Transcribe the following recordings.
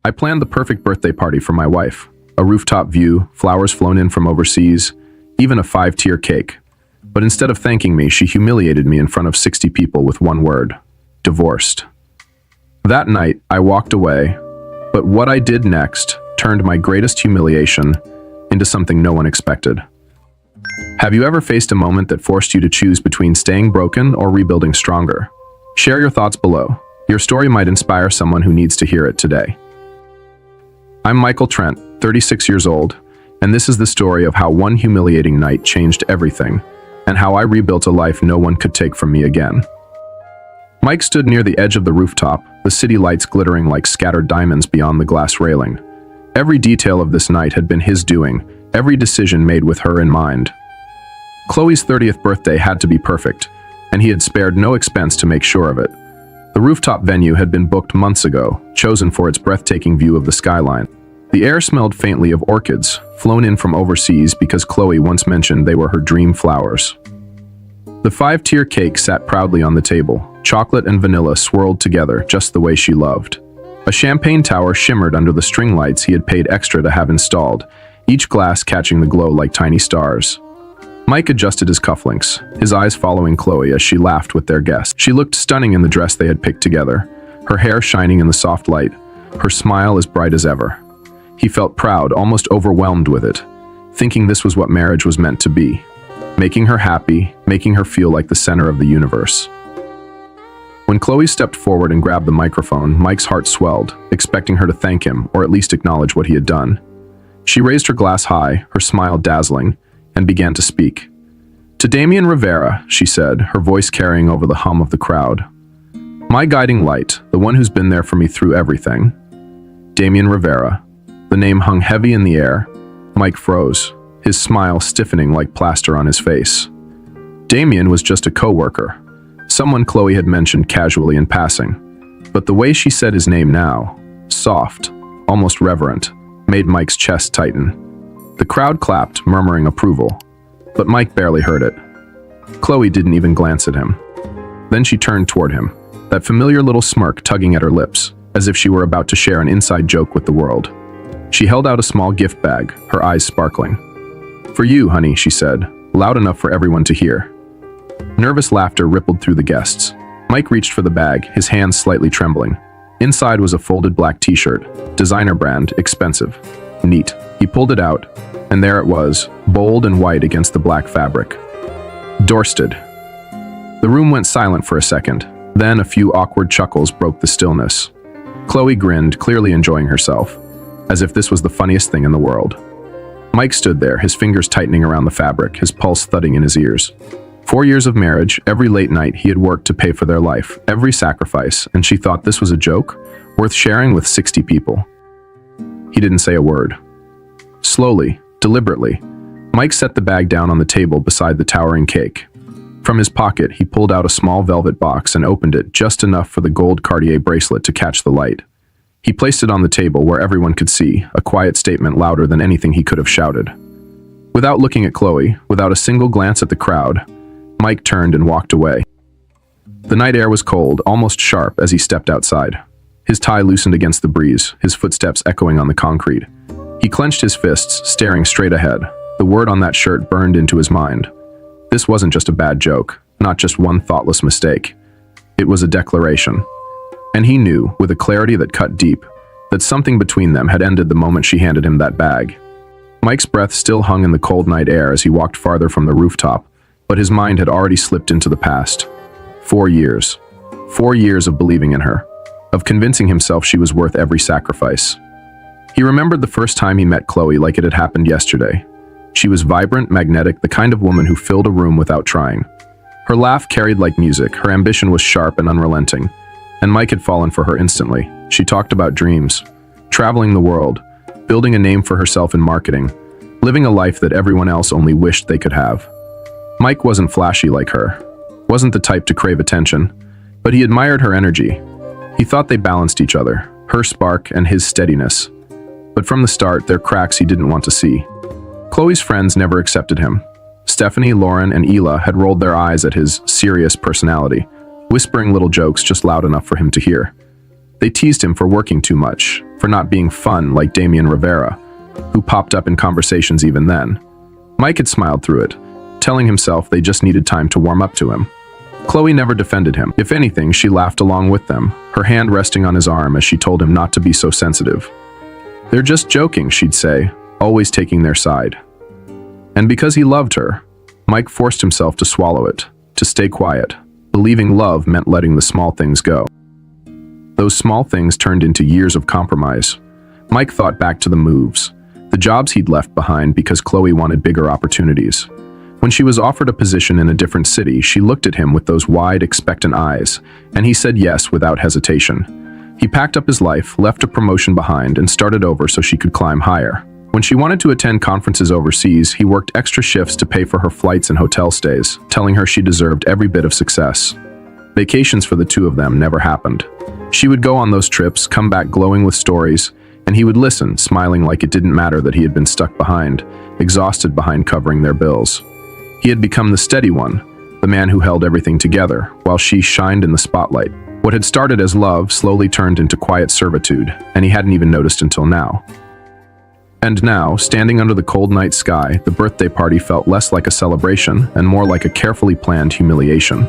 I planned the perfect birthday party for my wife. A rooftop view, flowers flown in from overseas, even a 5-tier cake. But instead of thanking me, she humiliated me in front of 60 people with one word: divorced. That night, I walked away, but what I did next turned my greatest humiliation into something no one expected. Have you ever faced a moment that forced you to choose between staying broken or rebuilding stronger? Share your thoughts below. Your story might inspire someone who needs to hear it today. I'm Michael Trent, 36 years old, and this is the story of how one humiliating night changed everything, and how I rebuilt a life no one could take from me again. Mike stood near the edge of the rooftop, the city lights glittering like scattered diamonds beyond the glass railing. Every detail of this night had been his doing, every decision made with her in mind. Chloe's 30th birthday had to be perfect, and he had spared no expense to make sure of it. The rooftop venue had been booked months ago, chosen for its breathtaking view of the skyline. The air smelled faintly of orchids, flown in from overseas because Chloe once mentioned they were her dream flowers. The 5-tier cake sat proudly on the table, chocolate and vanilla swirled together just the way she loved. A champagne tower shimmered under the string lights he had paid extra to have installed, each glass catching the glow like tiny stars. Mike adjusted his cufflinks, his eyes following Chloe as she laughed with their guest. She looked stunning in the dress they had picked together, her hair shining in the soft light, her smile as bright as ever. He felt proud, almost overwhelmed with it, thinking this was what marriage was meant to be. Making her happy, making her feel like the center of the universe. When Chloe stepped forward and grabbed the microphone, Mike's heart swelled, expecting her to thank him, or at least acknowledge what he had done. She raised her glass high, her smile dazzling, and began to speak. "To Damien Rivera," she said, her voice carrying over the hum of the crowd. "My guiding light, the one who's been there for me through everything." Damien Rivera. The name hung heavy in the air. Mike froze, his smile stiffening like plaster on his face. Damien was just a co-worker, someone Chloe had mentioned casually in passing. But the way she said his name now, soft, almost reverent, made Mike's chest tighten. The crowd clapped, murmuring approval, but Mike barely heard it. Chloe didn't even glance at him. Then she turned toward him, that familiar little smirk tugging at her lips, as if she were about to share an inside joke with the world. She held out a small gift bag, her eyes sparkling. "For you, honey," she said, loud enough for everyone to hear. Nervous laughter rippled through the guests. Mike reached for the bag, his hands slightly trembling. Inside was a folded black t-shirt, designer brand, expensive. Neat. He pulled it out, and there it was, bold and white against the black fabric. Dorsted. The room went silent for a second. Then a few awkward chuckles broke the stillness. Chloe grinned, clearly enjoying herself, as if this was the funniest thing in the world. Mike stood there, his fingers tightening around the fabric, his pulse thudding in his ears. 4 years of marriage, every late night he had worked to pay for their life, every sacrifice, and she thought this was a joke, worth sharing with 60 people. He didn't say a word. Slowly, deliberately, Mike set the bag down on the table beside the towering cake. From his pocket, he pulled out a small velvet box and opened it just enough for the gold Cartier bracelet to catch the light. He placed it on the table where everyone could see, a quiet statement louder than anything he could have shouted. Without looking at Chloe, without a single glance at the crowd, Mike turned and walked away. The night air was cold, almost sharp as he stepped outside. His tie loosened against the breeze, his footsteps echoing on the concrete. He clenched his fists, staring straight ahead. The word on that shirt burned into his mind. This wasn't just a bad joke, not just one thoughtless mistake. It was a declaration. And he knew, with a clarity that cut deep, that something between them had ended the moment she handed him that bag. Mike's breath still hung in the cold night air as he walked farther from the rooftop, but his mind had already slipped into the past. 4 years. 4 years of believing in her, of convincing himself she was worth every sacrifice. He remembered the first time he met Chloe like it had happened yesterday. She was vibrant, magnetic, the kind of woman who filled a room without trying. Her laugh carried like music, her ambition was sharp and unrelenting, and Mike had fallen for her instantly. She talked about dreams, traveling the world, building a name for herself in marketing, living a life that everyone else only wished they could have. Mike wasn't flashy like her, wasn't the type to crave attention, but he admired her energy. He thought they balanced each other, her spark and his steadiness. But from the start, there were cracks he didn't want to see. Chloe's friends never accepted him. Stephanie, Lauren, and Ela had rolled their eyes at his serious personality, whispering little jokes just loud enough for him to hear. They teased him for working too much, for not being fun like Damian Rivera, who popped up in conversations even then. Mike had smiled through it, telling himself they just needed time to warm up to him. Chloe never defended him. If anything, she laughed along with them, her hand resting on his arm as she told him not to be so sensitive. "They're just joking," she'd say, always taking their side. And because he loved her, Mike forced himself to swallow it, to stay quiet, believing love meant letting the small things go. Those small things turned into years of compromise. Mike thought back to the moves, the jobs he'd left behind because Chloe wanted bigger opportunities. When she was offered a position in a different city, she looked at him with those wide, expectant eyes, and he said yes without hesitation. He packed up his life, left a promotion behind, and started over so she could climb higher. When she wanted to attend conferences overseas, he worked extra shifts to pay for her flights and hotel stays, telling her she deserved every bit of success. Vacations for the two of them never happened. She would go on those trips, come back glowing with stories, and he would listen, smiling like it didn't matter that he had been stuck behind, exhausted behind covering their bills. He had become the steady one, the man who held everything together, while she shined in the spotlight. What had started as love slowly turned into quiet servitude, and he hadn't even noticed until now. And now, standing under the cold night sky, the birthday party felt less like a celebration and more like a carefully planned humiliation.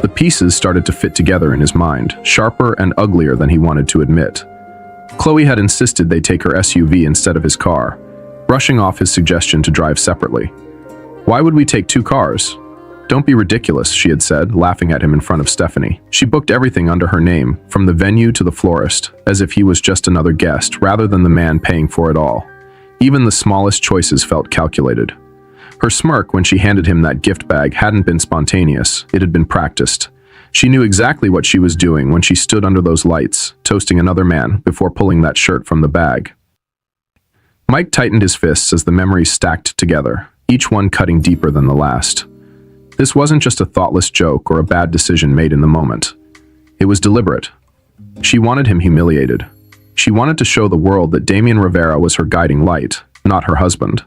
The pieces started to fit together in his mind, sharper and uglier than he wanted to admit. Chloe had insisted they take her SUV instead of his car, brushing off his suggestion to drive separately. "Why would we take two cars?" "Don't be ridiculous," she had said, laughing at him in front of Stephanie. She booked everything under her name, from the venue to the florist, as if he was just another guest rather than the man paying for it all. Even the smallest choices felt calculated. Her smirk when she handed him that gift bag hadn't been spontaneous, it had been practiced. She knew exactly what she was doing when she stood under those lights, toasting another man before pulling that shirt from the bag. Mike tightened his fists as the memories stacked together, each one cutting deeper than the last. This wasn't just a thoughtless joke or a bad decision made in the moment. It was deliberate. She wanted him humiliated. She wanted to show the world that Damian Rivera was her guiding light, not her husband.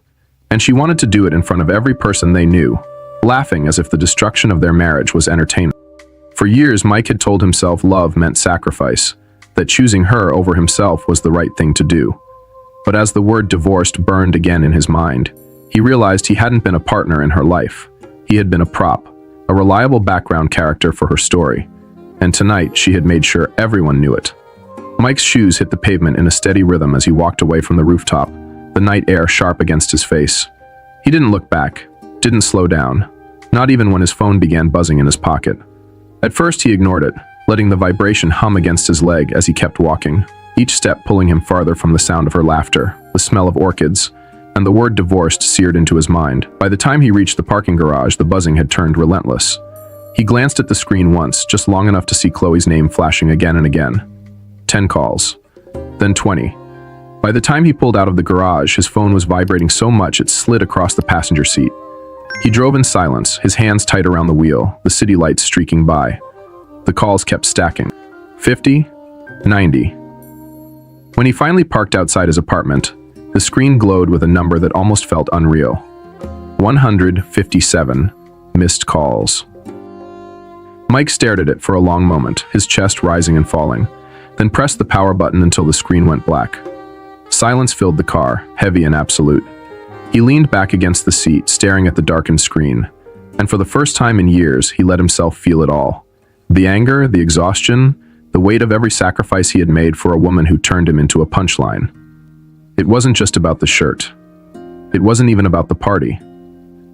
And she wanted to do it in front of every person they knew, laughing as if the destruction of their marriage was entertainment. For years, Mike had told himself love meant sacrifice, that choosing her over himself was the right thing to do. But as the word divorced burned again in his mind, he realized he hadn't been a partner in her life. He had been a prop, a reliable background character for her story. And tonight, she had made sure everyone knew it. Mike's shoes hit the pavement in a steady rhythm as he walked away from the rooftop, the night air sharp against his face. He didn't look back, didn't slow down, not even when his phone began buzzing in his pocket. At first, he ignored it, letting the vibration hum against his leg as he kept walking, each step pulling him farther from the sound of her laughter, the smell of orchids, and the word divorced seared into his mind. By the time he reached the parking garage, the buzzing had turned relentless. He glanced at the screen once, just long enough to see Chloe's name flashing again and again. 10 calls, then 20. By the time he pulled out of the garage, his phone was vibrating so much it slid across the passenger seat. He drove in silence, his hands tight around the wheel, the city lights streaking by. The calls kept stacking. 50, 90. When he finally parked outside his apartment, the screen glowed with a number that almost felt unreal. 157 missed calls. Mike stared at it for a long moment, his chest rising and falling, then pressed the power button until the screen went black. Silence filled the car, heavy and absolute. He leaned back against the seat, staring at the darkened screen, and for the first time in years, he let himself feel it all. The anger, the exhaustion, the weight of every sacrifice he had made for a woman who turned him into a punchline. It wasn't just about the shirt. It wasn't even about the party.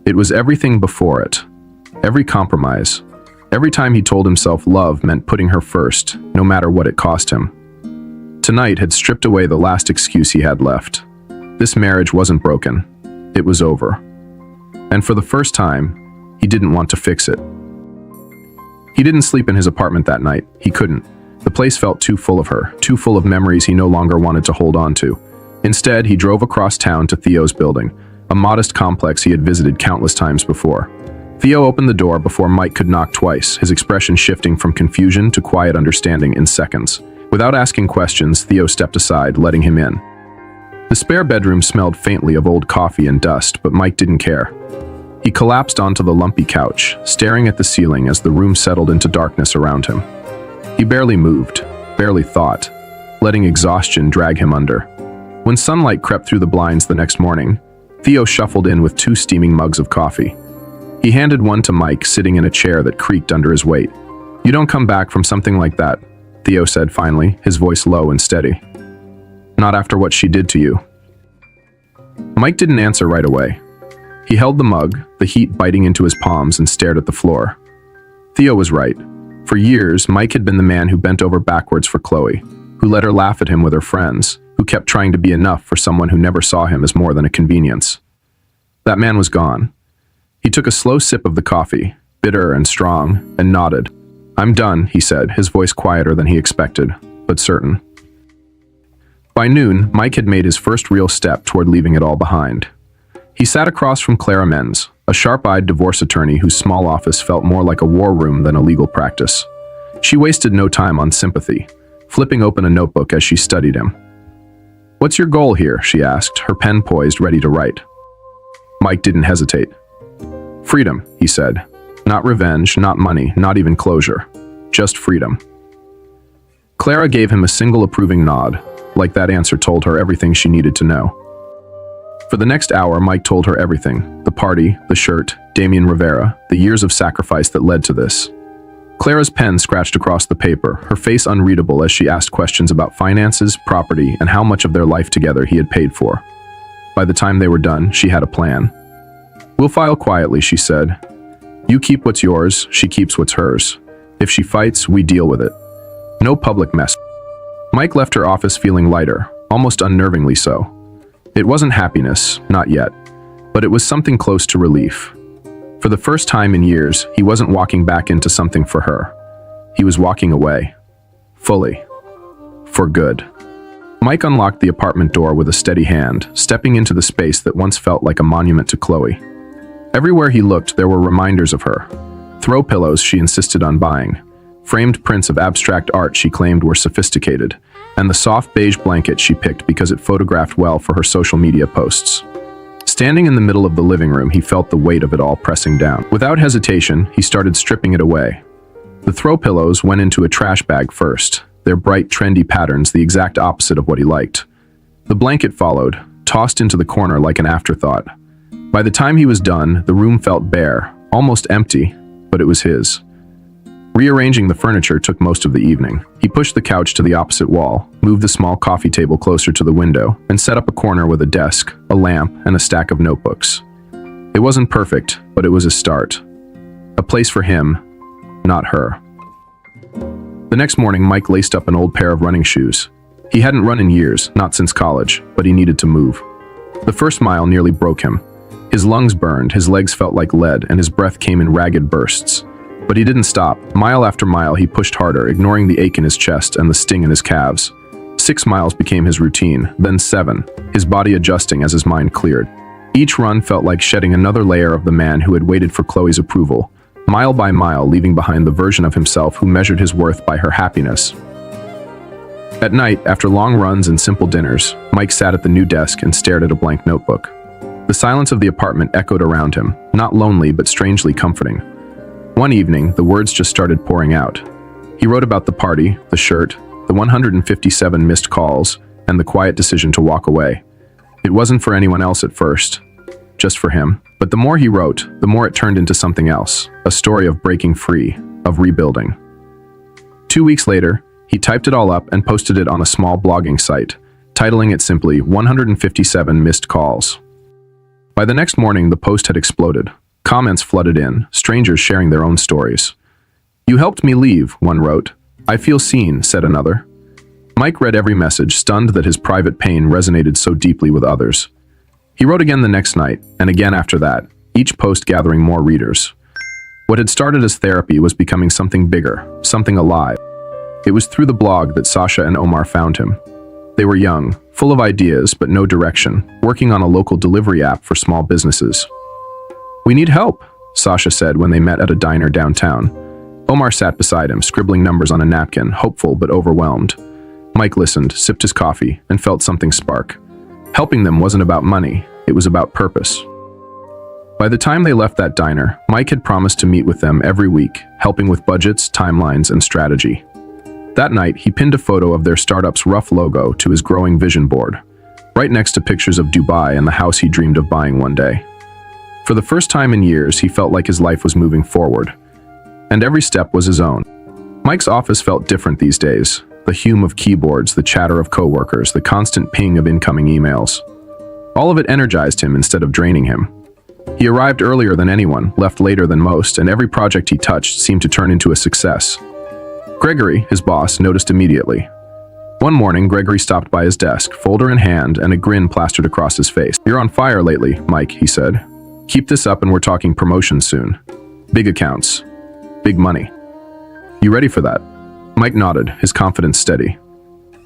It was everything before it. Every compromise. Every time he told himself love meant putting her first, no matter what it cost him. Tonight had stripped away the last excuse he had left. This marriage wasn't broken. It was over. And for the first time, he didn't want to fix it. He didn't sleep in his apartment that night. He couldn't. The place felt too full of her, too full of memories he no longer wanted to hold on to. Instead, he drove across town to Theo's building, a modest complex he had visited countless times before. Theo opened the door before Mike could knock twice, his expression shifting from confusion to quiet understanding in seconds. Without asking questions, Theo stepped aside, letting him in. The spare bedroom smelled faintly of old coffee and dust, but Mike didn't care. He collapsed onto the lumpy couch, staring at the ceiling as the room settled into darkness around him. He barely moved, barely thought. letting exhaustion drag him under. When sunlight crept through the blinds the next morning, Theo shuffled in with 2 steaming mugs of coffee. He handed one to Mike, sitting in a chair that creaked under his weight. "You don't come back from something like that," Theo said finally, his voice low and steady. "Not after what she did to you." Mike didn't answer right away. He held the mug, the heat biting into his palms, and stared at the floor. Theo was right. For years, Mike had been the man who bent over backwards for Chloe, who let her laugh at him with her friends, who kept trying to be enough for someone who never saw him as more than a convenience. That man was gone. He took a slow sip of the coffee, bitter and strong, and nodded. "I'm done," he said, his voice quieter than he expected, but certain. By noon, Mike had made his first real step toward leaving it all behind. He sat across from Clara Menz, a sharp-eyed divorce attorney whose small office felt more like a war room than a legal practice. She wasted no time on sympathy, flipping open a notebook as she studied him. "What's your goal here?" she asked, her pen poised, ready to write. Mike didn't hesitate. "Freedom," he said. "Not revenge, not money, not even closure. Just freedom." Clara gave him a single approving nod, like that answer told her everything she needed to know. For the next hour, Mike told her everything: the party, the shirt, Damien Rivera, the years of sacrifice that led to this. Clara's pen scratched across the paper, her face unreadable as she asked questions about finances, property, and how much of their life together he had paid for. By the time they were done, she had a plan. "We'll file quietly," she said. "You keep what's yours, she keeps what's hers. If she fights, we deal with it. No public mess." Mike left her office feeling lighter, almost unnervingly so. It wasn't happiness, not yet, but it was something close to relief. For the first time in years, he wasn't walking back into something for her. He was walking away. Fully. For good. Mike unlocked the apartment door with a steady hand, stepping into the space that once felt like a monument to Chloe. Everywhere he looked, there were reminders of her. Throw pillows she insisted on buying, framed prints of abstract art she claimed were sophisticated, and the soft beige blanket she picked because it photographed well for her social media posts. Standing in the middle of the living room, he felt the weight of it all pressing down. Without hesitation, he started stripping it away. The throw pillows went into a trash bag first, their bright, trendy patterns the exact opposite of what he liked. The blanket followed, tossed into the corner like an afterthought. By the time he was done, the room felt bare, almost empty, but it was his. Rearranging the furniture took most of the evening. He pushed the couch to the opposite wall, moved the small coffee table closer to the window, and set up a corner with a desk, a lamp, and a stack of notebooks. It wasn't perfect, but it was a start. A place for him, not her. The next morning, Mike laced up an old pair of running shoes. He hadn't run in years, not since college, but he needed to move. The first mile nearly broke him. His lungs burned, his legs felt like lead, and his breath came in ragged bursts. But he didn't stop. Mile after mile, he pushed harder, ignoring the ache in his chest and the sting in his calves. 6 miles became his routine, then 7, his body adjusting as his mind cleared. Each run felt like shedding another layer of the man who had waited for Chloe's approval, mile by mile leaving behind the version of himself who measured his worth by her happiness. At night, after long runs and simple dinners, Mike sat at the new desk and stared at a blank notebook. The silence of the apartment echoed around him, not lonely but strangely comforting. One evening, the words just started pouring out. He wrote about the party, the shirt, the 157 missed calls, and the quiet decision to walk away. It wasn't for anyone else at first, just for him. But the more he wrote, the more it turned into something else, a story of breaking free, of rebuilding. 2 weeks later, he typed it all up and posted it on a small blogging site, titling it simply 157 Missed Calls. By the next morning, the post had exploded. Comments flooded in, strangers sharing their own stories. "You helped me leave," one wrote. "I feel seen," said another. Mike read every message, stunned that his private pain resonated so deeply with others. He wrote again the next night, and again after that, each post gathering more readers. What had started as therapy was becoming something bigger, something alive. It was through the blog that Sasha and Omar found him. They were young, full of ideas but no direction, working on a local delivery app for small businesses. "We need help," Sasha said when they met at a diner downtown. Omar sat beside him, scribbling numbers on a napkin, hopeful but overwhelmed. Mike listened, sipped his coffee, and felt something spark. Helping them wasn't about money, it was about purpose. By the time they left that diner, Mike had promised to meet with them every week, helping with budgets, timelines, and strategy. That night, he pinned a photo of their startup's rough logo to his growing vision board, right next to pictures of Dubai and the house he dreamed of buying one day. For the first time in years, he felt like his life was moving forward, and every step was his own. Mike's office felt different these days. The hum of keyboards, the chatter of coworkers, the constant ping of incoming emails. All of it energized him instead of draining him. He arrived earlier than anyone, left later than most, and every project he touched seemed to turn into a success. Gregory, his boss, noticed immediately. One morning, Gregory stopped by his desk, folder in hand, and a grin plastered across his face. "You're on fire lately, Mike," he said. "Keep this up and we're talking promotions soon. Big accounts. Big money. You ready for that?" Mike nodded, his confidence steady.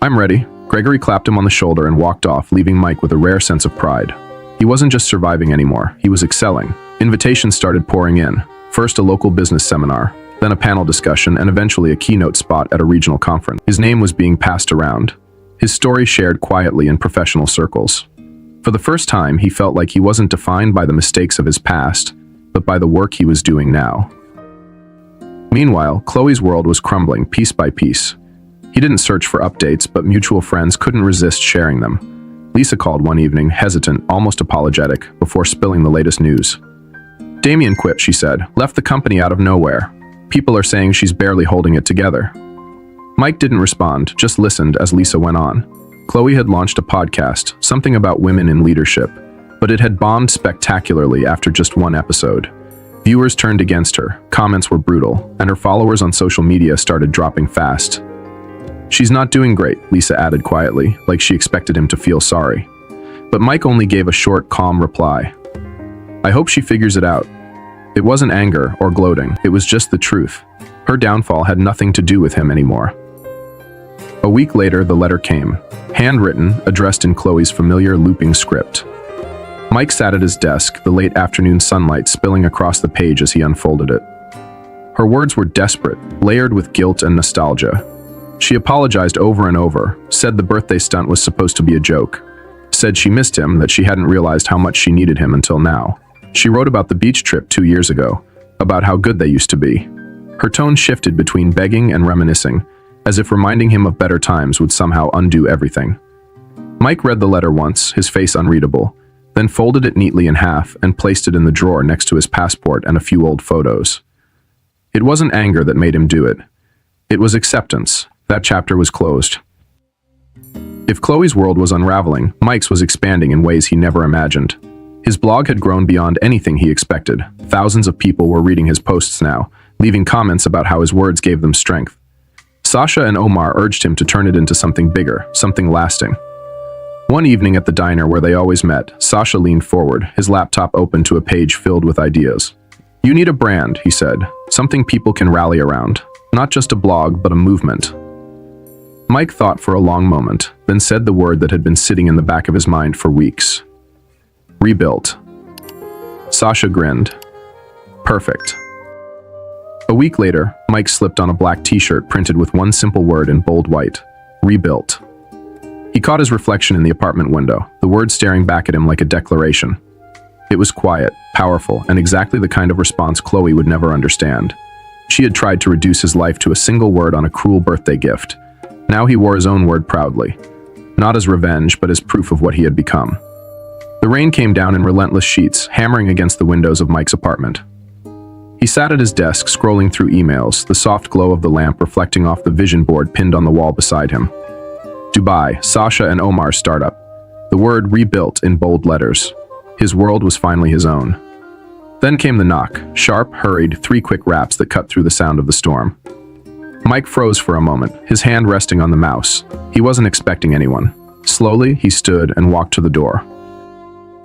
"I'm ready." Gregory clapped him on the shoulder and walked off, leaving Mike with a rare sense of pride. He wasn't just surviving anymore, he was excelling. Invitations started pouring in. First a local business seminar, then a panel discussion, and eventually a keynote spot at a regional conference. His name was being passed around, his story shared quietly in professional circles. For the first time, he felt like he wasn't defined by the mistakes of his past, but by the work he was doing now. Meanwhile, Chloe's world was crumbling piece by piece. He didn't search for updates, but mutual friends couldn't resist sharing them. Lisa called one evening, hesitant, almost apologetic, before spilling the latest news. "Damien quit," she said, "left the company out of nowhere. People are saying she's barely holding it together." Mike didn't respond, just listened as Lisa went on. Chloe had launched a podcast, something about women in leadership, but it had bombed spectacularly after just one episode. Viewers turned against her, comments were brutal, and her followers on social media started dropping fast. "She's not doing great," Lisa added quietly, like she expected him to feel sorry. But Mike only gave a short, calm reply. "I hope she figures it out." It wasn't anger or gloating, it was just the truth. Her downfall had nothing to do with him anymore. A week later, the letter came, handwritten, addressed in Chloe's familiar looping script. Mike sat at his desk, the late afternoon sunlight spilling across the page as he unfolded it. Her words were desperate, layered with guilt and nostalgia. She apologized over and over, said the birthday stunt was supposed to be a joke, said she missed him, that she hadn't realized how much she needed him until now. She wrote about the beach trip 2 years ago, about how good they used to be. Her tone shifted between begging and reminiscing, as if reminding him of better times would somehow undo everything. Mike read the letter once, his face unreadable, then folded it neatly in half and placed it in the drawer next to his passport and a few old photos. It wasn't anger that made him do it. It was acceptance. That chapter was closed. If Chloe's world was unraveling, Mike's was expanding in ways he never imagined. His blog had grown beyond anything he expected. Thousands of people were reading his posts now, leaving comments about how his words gave them strength. Sasha and Omar urged him to turn it into something bigger, something lasting. One evening at the diner where they always met, Sasha leaned forward, his laptop open to a page filled with ideas. "You need a brand," he said, "something people can rally around. Not just a blog, but a movement." Mike thought for a long moment, then said the word that had been sitting in the back of his mind for weeks. "Rebuilt." Sasha grinned. "Perfect." A week later, Mike slipped on a black t-shirt printed with one simple word in bold white: rebuilt. He caught his reflection in the apartment window, the word staring back at him like a declaration. It was quiet, powerful, and exactly the kind of response Chloe would never understand. She had tried to reduce his life to a single word on a cruel birthday gift. Now he wore his own word proudly, not as revenge, but as proof of what he had become. The rain came down in relentless sheets, hammering against the windows of Mike's apartment. He sat at his desk, scrolling through emails, the soft glow of the lamp reflecting off the vision board pinned on the wall beside him. Dubai, Sasha and Omar's startup. The word rebuilt in bold letters. His world was finally his own. Then came the knock, sharp, hurried, 3 quick raps that cut through the sound of the storm. Mike froze for a moment, his hand resting on the mouse. He wasn't expecting anyone. Slowly, he stood and walked to the door.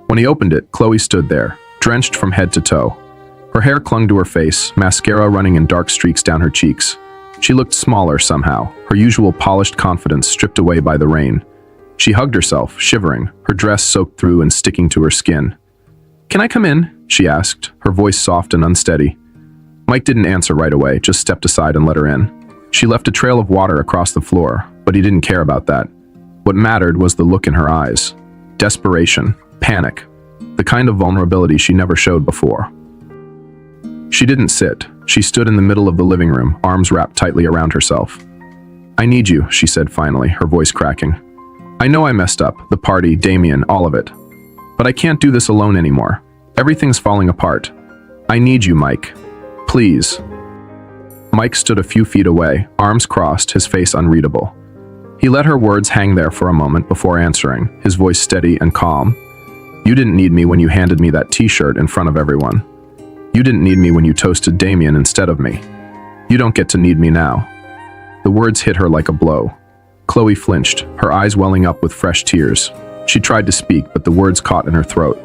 When he opened it, Chloe stood there, drenched from head to toe. Her hair clung to her face, mascara running in dark streaks down her cheeks. She looked smaller somehow, her usual polished confidence stripped away by the rain. She hugged herself, shivering, her dress soaked through and sticking to her skin. "Can I come in?" she asked, her voice soft and unsteady. Mike didn't answer right away, just stepped aside and let her in. She left a trail of water across the floor, but he didn't care about that. What mattered was the look in her eyes. Desperation, panic, the kind of vulnerability she never showed before. She didn't sit. She stood in the middle of the living room, arms wrapped tightly around herself. I need you, she said finally, her voice cracking. I know I messed up, the party, Damien, all of it. But I can't do this alone anymore. Everything's falling apart. I need you, Mike. Please. Mike stood a few feet away, arms crossed, his face unreadable. He let her words hang there for a moment before answering, his voice steady and calm. You didn't need me when you handed me that t-shirt in front of everyone. You didn't need me when you toasted Damien instead of me. You don't get to need me now. The words hit her like a blow. Chloe flinched, her eyes welling up with fresh tears. She tried to speak, but the words caught in her throat.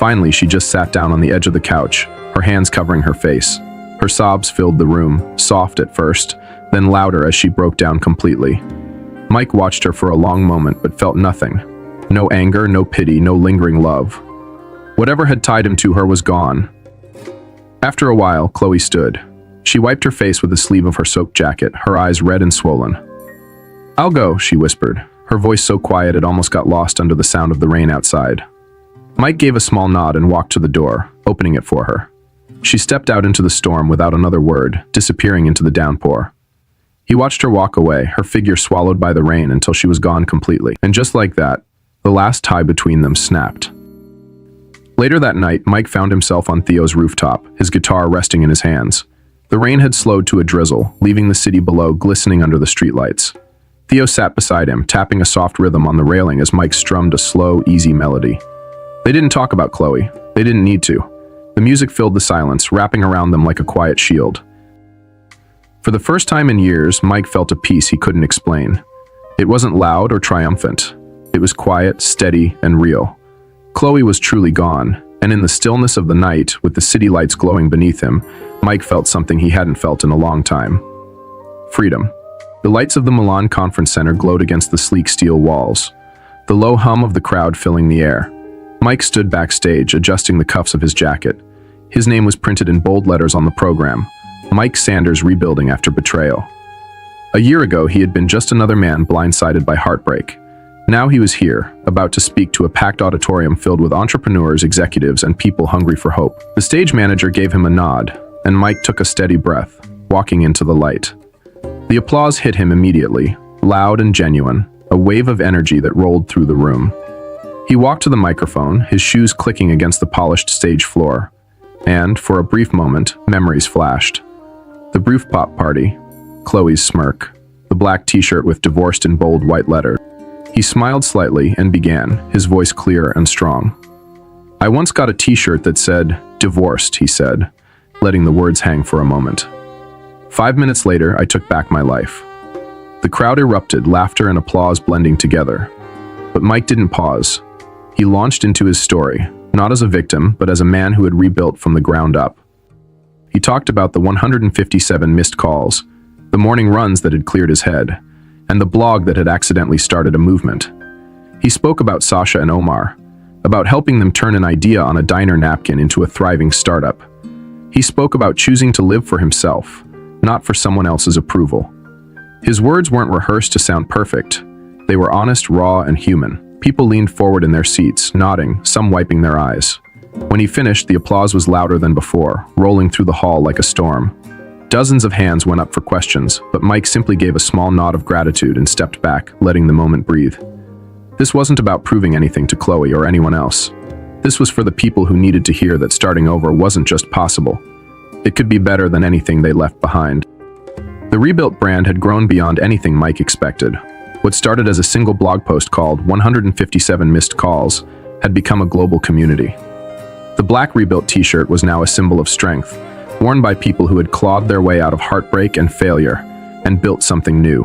Finally, she just sat down on the edge of the couch, her hands covering her face. Her sobs filled the room, soft at first, then louder as she broke down completely. Mike watched her for a long moment but felt nothing. No anger, no pity, no lingering love. Whatever had tied him to her was gone. After a while, Chloe stood. She wiped her face with the sleeve of her soaked jacket, her eyes red and swollen. I'll go, she whispered, her voice so quiet it almost got lost under the sound of the rain outside. Mike gave a small nod and walked to the door, opening it for her. She stepped out into the storm without another word, disappearing into the downpour. He watched her walk away, her figure swallowed by the rain until she was gone completely. And just like that, the last tie between them snapped. Later that night, Mike found himself on Theo's rooftop, his guitar resting in his hands. The rain had slowed to a drizzle, leaving the city below glistening under the streetlights. Theo sat beside him, tapping a soft rhythm on the railing as Mike strummed a slow, easy melody. They didn't talk about Chloe. They didn't need to. The music filled the silence, wrapping around them like a quiet shield. For the first time in years, Mike felt a peace he couldn't explain. It wasn't loud or triumphant. It was quiet, steady, and real. Chloe was truly gone, and in the stillness of the night, with the city lights glowing beneath him, Mike felt something he hadn't felt in a long time. Freedom. The lights of the Milan Conference Center glowed against the sleek steel walls, the low hum of the crowd filling the air. Mike stood backstage, adjusting the cuffs of his jacket. His name was printed in bold letters on the program, Mike Sanders rebuilding after betrayal. A year ago, he had been just another man blindsided by heartbreak. Now he was here, about to speak to a packed auditorium filled with entrepreneurs, executives, and people hungry for hope. The stage manager gave him a nod, and Mike took a steady breath, walking into the light. The applause hit him immediately, loud and genuine, a wave of energy that rolled through the room. He walked to the microphone, his shoes clicking against the polished stage floor. And, for a brief moment, memories flashed. The rooftop party, Chloe's smirk, the black t-shirt with divorced in bold white letters. He smiled slightly and began, his voice clear and strong. I once got a t-shirt that said, "Divorced," he said, letting the words hang for a moment. 5 minutes later, I took back my life. The crowd erupted, laughter and applause blending together. But Mike didn't pause. He launched into his story, not as a victim, but as a man who had rebuilt from the ground up. He talked about the 157 missed calls, the morning runs that had cleared his head, and the blog that had accidentally started a movement. He spoke about Sasha and Omar, about helping them turn an idea on a diner napkin into a thriving startup. He spoke about choosing to live for himself, not for someone else's approval. His words weren't rehearsed to sound perfect. They were honest, raw, and human. People leaned forward in their seats, nodding, some wiping their eyes. When he finished, the applause was louder than before, rolling through the hall like a storm. Dozens of hands went up for questions, but Mike simply gave a small nod of gratitude and stepped back, letting the moment breathe. This wasn't about proving anything to Chloe or anyone else. This was for the people who needed to hear that starting over wasn't just possible. It could be better than anything they left behind. The rebuilt brand had grown beyond anything Mike expected. What started as a single blog post called 157 Missed Calls had become a global community. The black rebuilt t-shirt was now a symbol of strength, worn by people who had clawed their way out of heartbreak and failure and built something new.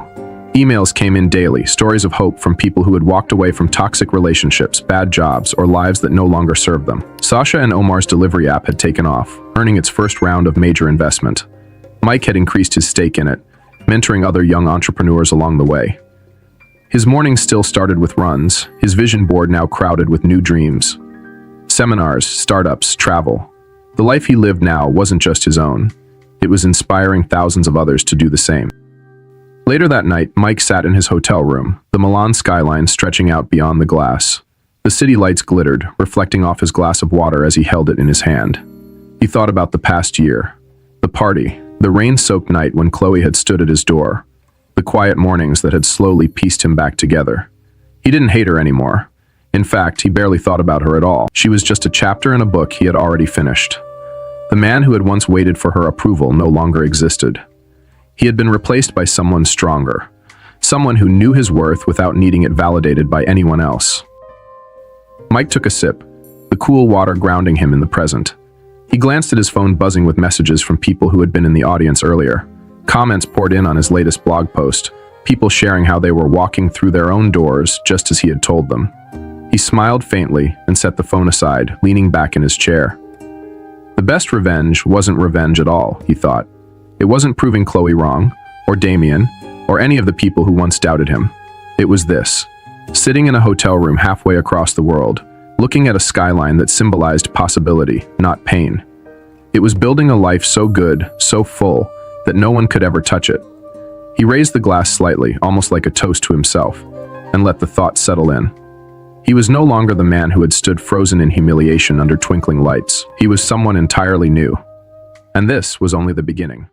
Emails came in daily, stories of hope from people who had walked away from toxic relationships, bad jobs, or lives that no longer served them. Sasha and Omar's delivery app had taken off, earning its first round of major investment. Mike had increased his stake in it, mentoring other young entrepreneurs along the way. His mornings still started with runs, his vision board now crowded with new dreams. Seminars, startups, travel. The life he lived now wasn't just his own. It was inspiring thousands of others to do the same. Later that night, Mike sat in his hotel room, the Milan skyline stretching out beyond the glass. The city lights glittered, reflecting off his glass of water as he held it in his hand. He thought about the past year, the party, the rain-soaked night when Chloe had stood at his door, the quiet mornings that had slowly pieced him back together. He didn't hate her anymore. In fact, he barely thought about her at all. She was just a chapter in a book he had already finished. The man who had once waited for her approval no longer existed. He had been replaced by someone stronger, someone who knew his worth without needing it validated by anyone else. Mike took a sip, the cool water grounding him in the present. He glanced at his phone buzzing with messages from people who had been in the audience earlier. Comments poured in on his latest blog post, people sharing how they were walking through their own doors just as he had told them. He smiled faintly and set the phone aside, leaning back in his chair. The best revenge wasn't revenge at all, he thought. It wasn't proving Chloe wrong, or Damien, or any of the people who once doubted him. It was this: sitting in a hotel room halfway across the world, looking at a skyline that symbolized possibility, not pain. It was building a life so good, so full, that no one could ever touch it. He raised the glass slightly, almost like a toast to himself, and let the thought settle in. He was no longer the man who had stood frozen in humiliation under twinkling lights. He was someone entirely new. And this was only the beginning.